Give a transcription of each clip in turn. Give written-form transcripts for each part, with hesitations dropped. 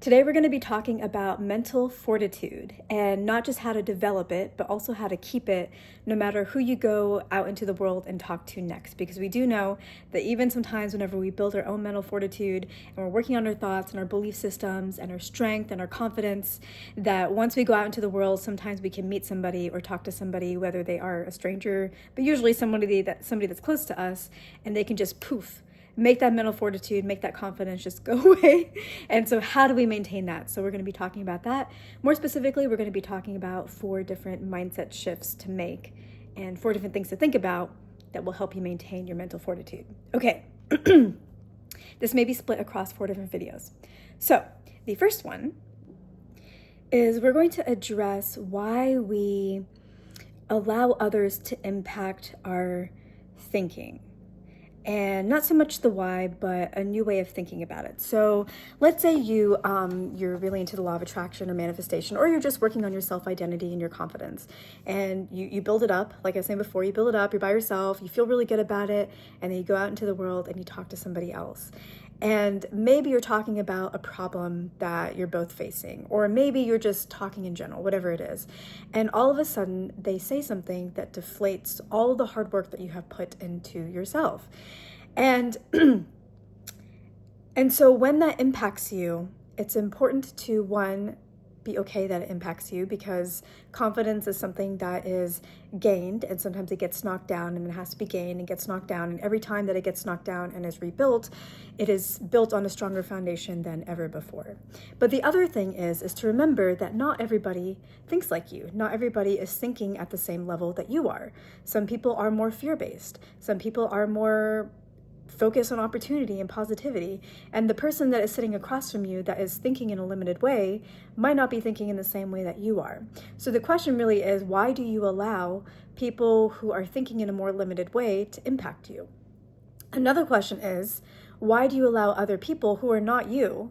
Today we're going to be talking about mental fortitude and not just how to develop it, but also how to keep it no matter who you go out into the world and talk to next. Because we do know that even sometimes whenever we build our own mental fortitude and we're working on our thoughts and our belief systems and our strength and our confidence, that once we go out into the world, sometimes we can meet somebody or talk to somebody, whether they are a stranger, but usually somebody that's close to us, and they can just poof, make that mental fortitude, make that confidence just go away. And so how do we maintain that? So we're going to be talking about that. More specifically, we're going to be talking about 4 different mindset shifts to make and 4 different things to think about that will help you maintain your mental fortitude. Okay, this may be split across 4 different videos. So the first one is we're going to address why we allow others to impact our thinking. And not so much the why, but a new way of thinking about it. So let's say you're really into the law of attraction or manifestation, or you're just working on your self-identity and your confidence. And you build it up, like I was saying before, you build it up, you're by yourself, you feel really good about it, and then you go out into the world and you talk to somebody else. And maybe you're talking about a problem that you're both facing, or maybe you're just talking in general, whatever it is. And all of a sudden, they say something that deflates all of the hard work that you have put into yourself. And so when that impacts you, it's important to, one, be okay that it impacts you, because confidence is something that is gained, and sometimes it gets knocked down and it has to be gained and gets knocked down. And every time that it gets knocked down and is rebuilt, it is built on a stronger foundation than ever before. But the other thing is to remember that not everybody thinks like you. Not everybody is thinking at the same level that you are. Some people are more fear-based. Some people are more focus on opportunity and positivity. And the person that is sitting across from you that is thinking in a limited way might not be thinking in the same way that you are. So the question really is, why do you allow people who are thinking in a more limited way to impact you? Another question is, why do you allow other people who are not you,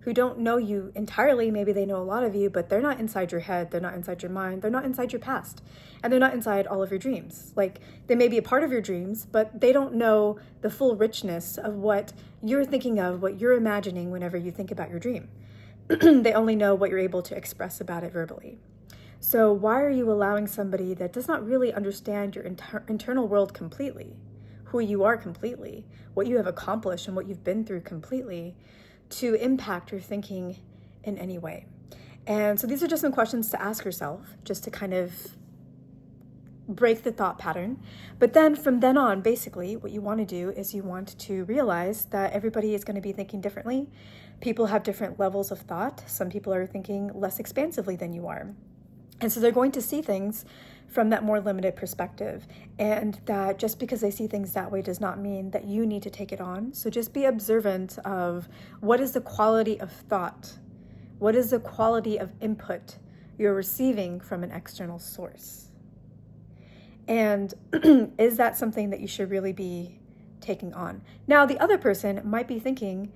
who don't know you entirely, maybe they know a lot of you, but they're not inside your head, they're not inside your mind, they're not inside your past, and they're not inside all of your dreams. Like, they may be a part of your dreams, but they don't know the full richness of what you're thinking of, what you're imagining whenever you think about your dream. They only know what you're able to express about it verbally. So why are you allowing somebody that does not really understand your internal world completely, who you are completely, what you have accomplished and what you've been through completely, to impact your thinking in any way? And so these are just some questions to ask yourself, just to kind of break the thought pattern. But then from then on, basically what you want to do is you want to realize that everybody is going to be thinking differently. People have different levels of thought. Some people are thinking less expansively than you are. And so they're going to see things from that more limited perspective. And that just because they see things that way does not mean that you need to take it on. So just be observant of what is the quality of thought? What is the quality of input you're receiving from an external source? And is that something that you should really be taking on? Now, the other person might be thinking,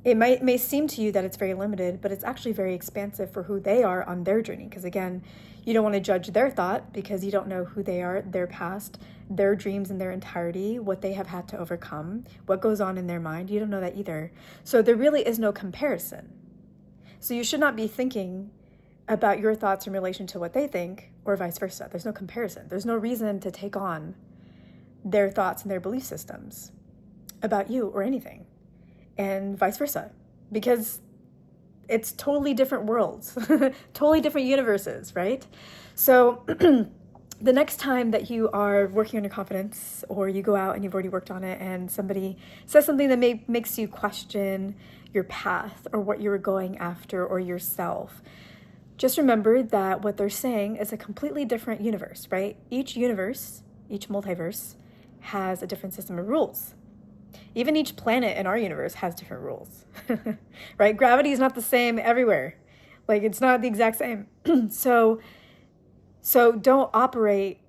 it may seem to you that it's very limited, but it's actually very expansive for who they are on their journey. Because again, you don't want to judge their thought because you don't know who they are, their past, their dreams in their entirety, what they have had to overcome, what goes on in their mind. You don't know that either. So there really is no comparison. So you should not be thinking about your thoughts in relation to what they think, or vice versa. There's no comparison. There's no reason to take on their thoughts and their belief systems about you or anything, and vice versa, because it's totally different worlds, totally different universes, right? So the next time that you are working on your confidence, or you go out and you've already worked on it, and somebody says something that makes you question your path or what you were going after or yourself, just remember that what they're saying is a completely different universe, right? Each universe, each multiverse, has a different system of rules. Even each planet in our universe has different rules, right? Gravity is not the same everywhere. Like, it's not the exact same. So don't operate,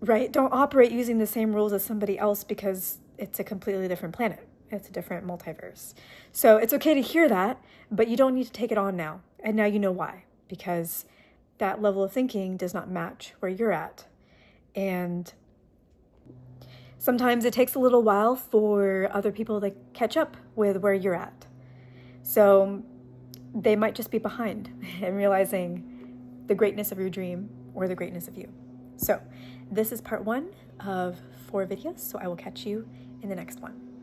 right? Don't operate using the same rules as somebody else because it's a completely different planet. It's a different multiverse. So it's okay to hear that, but you don't need to take it on now. And now you know why, because that level of thinking does not match where you're at. And sometimes it takes a little while for other people to catch up with where you're at. So they might just be behind in realizing the greatness of your dream or the greatness of you. So this is part 1 of 4 videos. So I will catch you in the next one.